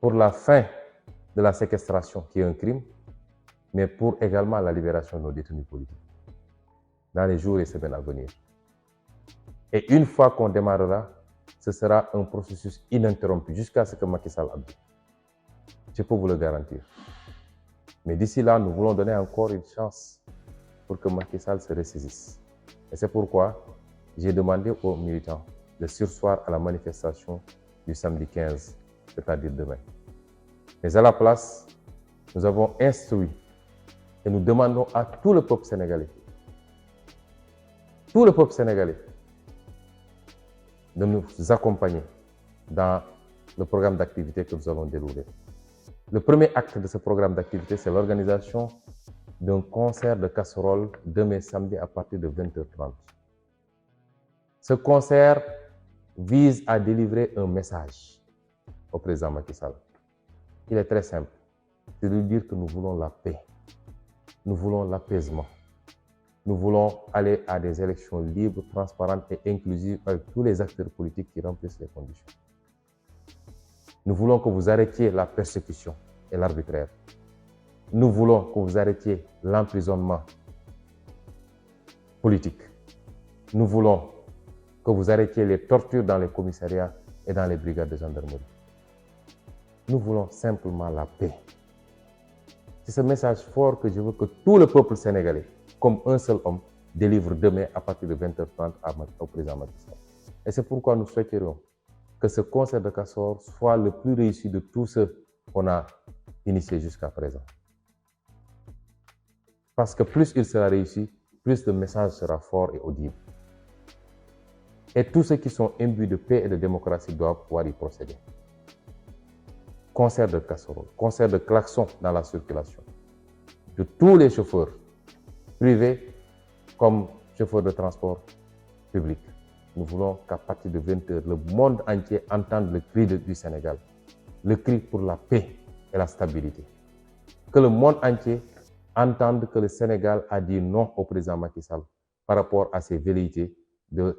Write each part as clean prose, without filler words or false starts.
pour la fin de la séquestration, qui est un crime, mais pour également la libération de nos détenus politiques dans les jours et semaines à venir. Et une fois qu'on démarrera, ce sera un processus ininterrompu jusqu'à ce que Macky Sall abdique. Je peux vous le garantir. Mais d'ici là, nous voulons donner encore une chance pour que Macky Sall se ressaisisse. Et c'est pourquoi j'ai demandé aux militants de surseoir à la manifestation du samedi 15, c'est-à-dire demain. Mais à la place, nous avons instruit et nous demandons à tout le peuple sénégalais, de nous accompagner dans le programme d'activité que nous allons dérouler. Le premier acte de ce programme d'activité, c'est l'organisation d'un concert de casseroles demain samedi à partir de 20h30. Ce concert vise à délivrer un message au président Macky Sall. Il est très simple, c'est de lui dire que nous voulons la paix, nous voulons l'apaisement, nous voulons aller à des élections libres, transparentes et inclusives avec tous les acteurs politiques qui remplissent les conditions. Nous voulons que vous arrêtiez la persécution et l'arbitraire. Nous voulons que vous arrêtiez l'emprisonnement politique. Nous voulons que vous arrêtiez les tortures dans les commissariats et dans les brigades de gendarmerie. Nous voulons simplement la paix. C'est ce message fort que je veux que tout le peuple sénégalais, comme un seul homme, délivre demain à partir de 20h30 au président Macky Sall. Et c'est pourquoi nous souhaiterions que ce concert de casseroles soit le plus réussi de tous ceux qu'on a initiés jusqu'à présent. Parce que plus il sera réussi, plus le message sera fort et audible. Et tous ceux qui sont imbus de paix et de démocratie doivent pouvoir y procéder. Concert de casseroles, concert de klaxons dans la circulation de tous les chauffeurs, privés comme chauffeurs de transport public. Nous voulons qu'à partir de 20h, le monde entier entende le cri du Sénégal, le cri pour la paix et la stabilité. Que le monde entier entende que le Sénégal a dit non au président Macky Sall par rapport à ses velléités de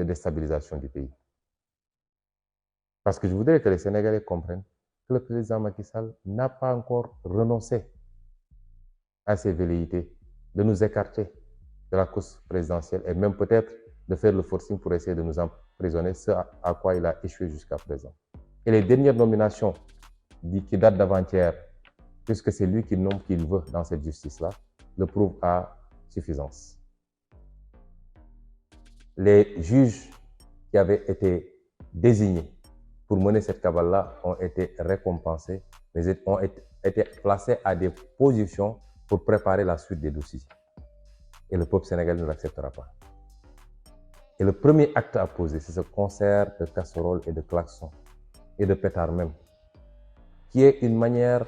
déstabilisation du pays. Parce que je voudrais que les Sénégalais comprennent que le président Macky Sall n'a pas encore renoncé à ses velléités de nous écarter de la course présidentielle et même peut-être de faire le forcing pour essayer de nous emprisonner, ce à quoi il a échoué jusqu'à présent. Et les dernières nominations qui datent d'avant-hier, puisque c'est lui qui nomme qu'il veut dans cette justice-là, le prouvent à suffisance. Les juges qui avaient été désignés pour mener cette cabale-là ont été récompensés, mais ont été placés à des positions pour préparer la suite des dossiers. Et le peuple sénégalais ne l'acceptera pas. Et le premier acte à poser, c'est ce concert de casseroles et de klaxons, et de pétards même, qui est une manière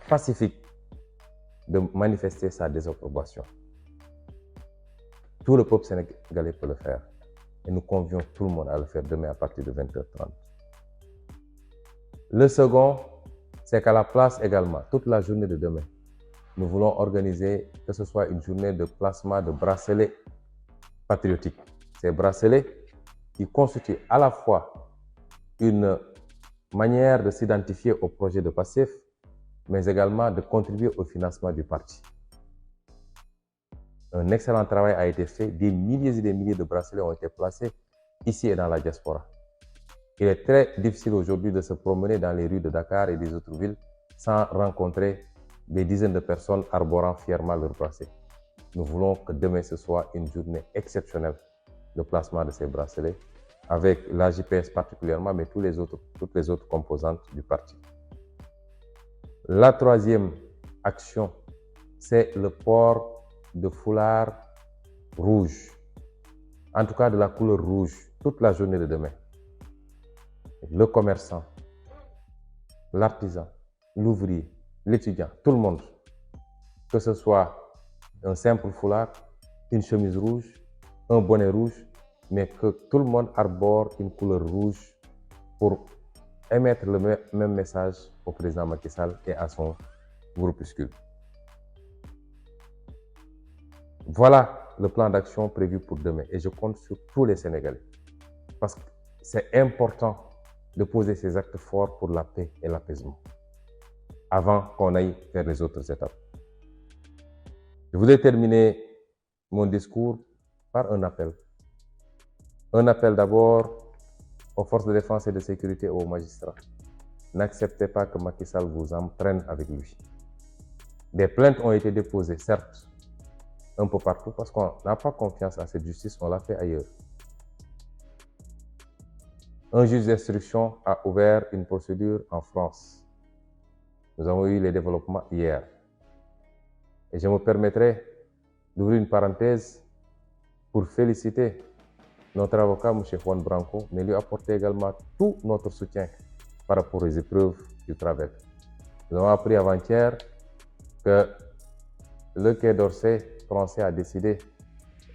pacifique de manifester sa désapprobation. Tout le peuple sénégalais peut le faire. Et nous convions tout le monde à le faire demain à partir de 20h30. Le second, c'est qu'à la place également, toute la journée de demain, nous voulons organiser que ce soit une journée de placement de bracelets patriotiques. Ces bracelets qui constituent à la fois une manière de s'identifier au projet de PASTEF, mais également de contribuer au financement du parti. Un excellent travail a été fait, des milliers et des milliers de bracelets ont été placés ici et dans la diaspora. Il est très difficile aujourd'hui de se promener dans les rues de Dakar et des autres villes sans rencontrer des dizaines de personnes arborant fièrement leurs bracelets. Nous voulons que demain ce soit une journée exceptionnelle de placement de ces bracelets, avec la JPS particulièrement, mais toutes les autres composantes du parti. La troisième action, c'est le port de foulard rouge, en tout cas de la couleur rouge, toute la journée de demain. Le commerçant, l'artisan, l'ouvrier, l'étudiant, tout le monde, que ce soit un simple foulard, une chemise rouge, un bonnet rouge, mais que tout le monde arbore une couleur rouge pour émettre le même message au président Macky Sall et à son groupuscule. Voilà le plan d'action prévu pour demain et je compte sur tous les Sénégalais parce que c'est important de poser ses actes forts pour la paix et l'apaisement, avant qu'on aille vers les autres étapes. Je voudrais terminer mon discours par un appel. Un appel d'abord aux forces de défense et de sécurité et aux magistrats. N'acceptez pas que Macky Sall vous entraîne avec lui. Des plaintes ont été déposées, certes, un peu partout, parce qu'on n'a pas confiance à cette justice, on l'a fait ailleurs. Un juge d'instruction a ouvert une procédure en France. Nous avons eu les développements hier. Et je me permettrai d'ouvrir une parenthèse pour féliciter notre avocat, M. Juan Branco, mais lui apporter également tout notre soutien par rapport aux épreuves du travail. Nous avons appris avant-hier que le Quai d'Orsay français a décidé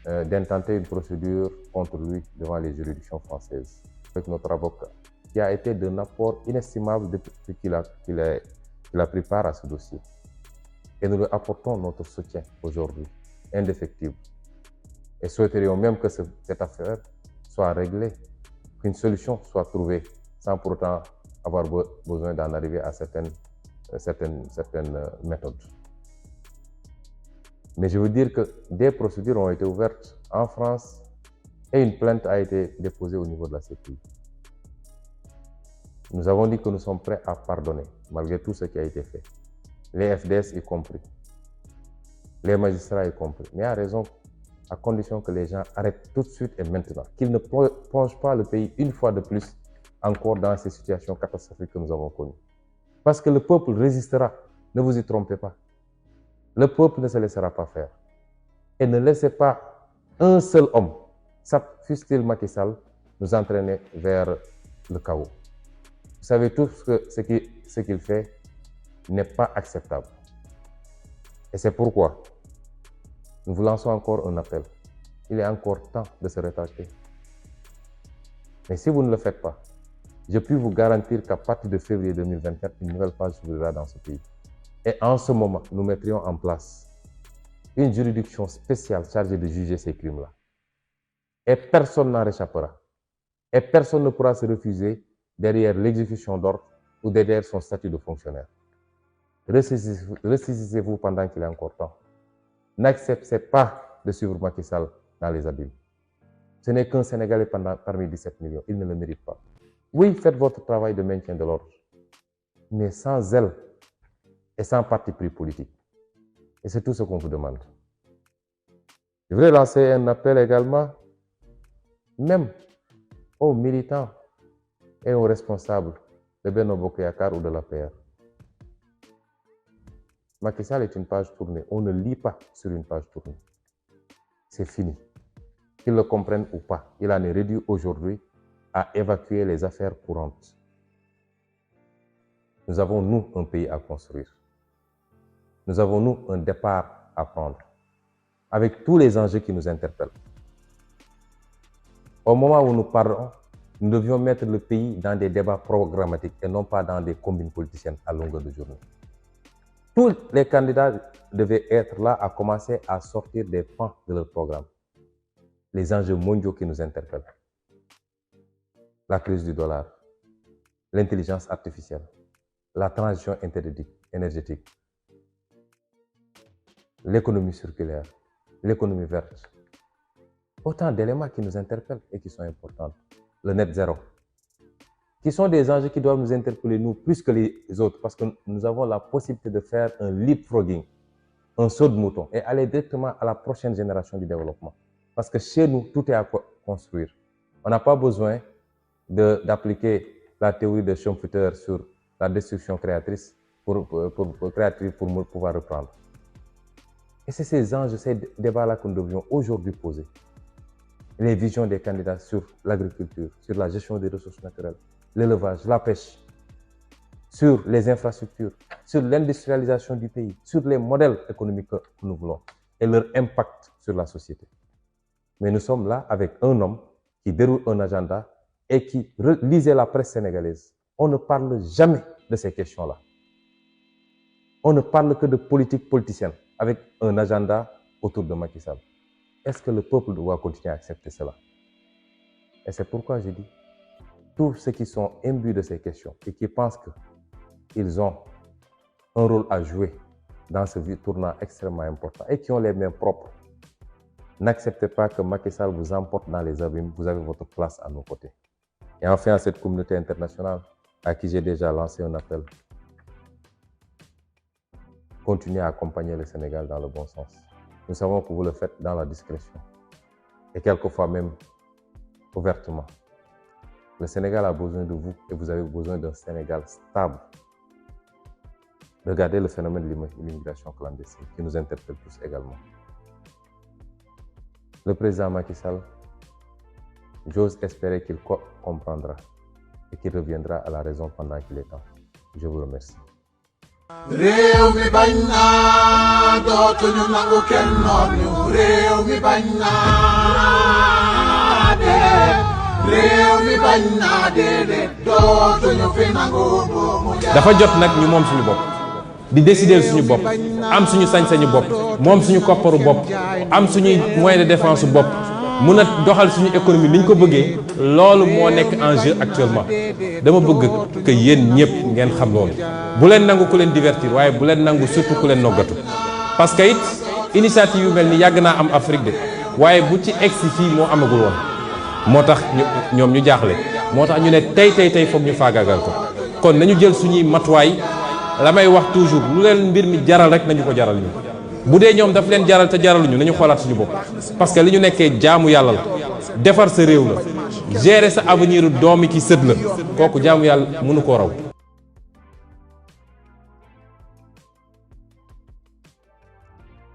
d'intenter une procédure contre lui devant les juridictions françaises. Avec notre avocat, qui a été d'un apport inestimable depuis qu'il a pris part à ce dossier. Et nous lui apportons notre soutien aujourd'hui, indéfectible. Et souhaiterions même que cette affaire soit réglée, qu'une solution soit trouvée, sans pour autant avoir besoin d'en arriver à certaines méthodes. Mais je veux dire que des procédures ont été ouvertes en France et une plainte a été déposée au niveau de la CPI. Nous avons dit que nous sommes prêts à pardonner, malgré tout ce qui a été fait. Les FDS y compris, les magistrats y compris. Mais à raison, à condition que les gens arrêtent tout de suite et maintenant, qu'ils ne plongent pas le pays une fois de plus encore dans ces situations catastrophiques que nous avons connues. Parce que le peuple résistera, ne vous y trompez pas. Le peuple ne se laissera pas faire. Et ne laissez pas un seul homme, fût-il Macky Sall, nous entraîner vers le chaos. Vous savez tous que ce qu'il fait n'est pas acceptable. Et c'est pourquoi nous vous lançons encore un appel. Il est encore temps de se rétracter. Mais si vous ne le faites pas, je puis vous garantir qu'à partir de février 2024, une nouvelle page s'ouvrira dans ce pays. Et en ce moment, nous mettrions en place une juridiction spéciale chargée de juger ces crimes-là. Et personne n'en réchappera. Et personne ne pourra se refuser derrière l'exécution d'ordre ou derrière son statut de fonctionnaire. Ressaisissez-vous pendant qu'il est encore temps. N'acceptez pas de suivre Macky Sall dans les abîmes. Ce n'est qu'un Sénégalais parmi 17 millions. Il ne le mérite pas. Oui, faites votre travail de maintien de l'ordre, mais sans zèle et sans parti pris politique. Et c'est tout ce qu'on vous demande. Je voudrais lancer un appel également, même aux militants et aux responsables de Benno Bokk Yakaar ou de l'APR. Macky Sall est une page tournée. On ne lit pas sur une page tournée. C'est fini. Qu'ils le comprennent ou pas, il en est réduit aujourd'hui à évacuer les affaires courantes. Nous avons, nous, un pays à construire. Nous avons, nous, un départ à prendre, avec tous les enjeux qui nous interpellent. Au moment où nous parlons, nous devions mettre le pays dans des débats programmatiques et non pas dans des combines politiciennes à longueur de journée. Tous les candidats devaient être là à commencer à sortir des pans de leur programme. Les enjeux mondiaux qui nous interpellent. La crise du dollar, l'intelligence artificielle, la transition énergétique, l'économie circulaire, l'économie verte. Autant d'éléments qui nous interpellent et qui sont importants. Le net zéro, qui sont des enjeux qui doivent nous interpeller, nous, plus que les autres, parce que nous avons la possibilité de faire un leapfrogging, un saut de mouton, et aller directement à la prochaine génération du développement. Parce que chez nous, tout est à construire. On n'a pas besoin d'appliquer la théorie de Schumpeter sur la destruction créatrice pour pouvoir reprendre. Et c'est ces enjeux, ces débats-là que nous devrions aujourd'hui poser. Les visions des candidats sur l'agriculture, sur la gestion des ressources naturelles, l'élevage, la pêche, sur les infrastructures, sur l'industrialisation du pays, sur les modèles économiques que nous voulons et leur impact sur la société. Mais nous sommes là avec un homme qui déroule un agenda et qui lisait la presse sénégalaise. On ne parle jamais de ces questions-là. On ne parle que de politique politicienne avec un agenda autour de Macky Sall. Est-ce que le peuple doit continuer à accepter cela? Et c'est pourquoi je dis, tous ceux qui sont imbus de ces questions et qui pensent qu'ils ont un rôle à jouer dans ce tournant extrêmement important et qui ont les mains propres, n'acceptez pas que Macky Sall vous emporte dans les abîmes. Vous avez votre place à nos côtés. Et enfin, à cette communauté internationale à qui j'ai déjà lancé un appel, continuez à accompagner le Sénégal dans le bon sens. Nous savons que vous le faites dans la discrétion et quelquefois même ouvertement. Le Sénégal a besoin de vous et vous avez besoin d'un Sénégal stable. Regardez le phénomène de l'immigration clandestine qui nous interpelle tous également. Le président Macky Sall, j'ose espérer qu'il comprendra et qu'il reviendra à la raison pendant qu'il est temps. Je vous remercie. réew mi bañ naa dootuñu nangu kenn noot ñu réew mi bañ naa dee réew mi bañ naa déedéet dootuñu fi nangu buumu jaam. dafa jot nag ñu moom suñu bopp di décider suñu bopp am suñu sañ-sañu bopp moom suñu kopparu bopp am suñuy moyen de défense bopp mun a doxal suñu économie ni ñu ko bëggee loolu moo nekk en jeu actuellement dama bëgg que yéen ñëpp ngeen xam loolu bu leen nangu ku leen divertir waaye bu leen nangu surtout ku leen noggatu parce que it initiative yu mel ni yàgg naa am Afrique de waaye bu ci egsi fii moo amagul woon moo tax ñoom ñu jaaxle moo tax ñu ne tey foog ñu faagaagal ko kon nañu jël suñuy matuwaay la may wax toujours lu leen mbir mi jaral rek nañu ko jaral ñu bu dee ñoom daf leen jaral te jaraluñu nañu xoolaat suñu bopp parce que li ñu nekkee jaamu yàlla la defar sa réew la gérer sa avenir doomi ki sët la kooku jaamu yàlla mënu koo raw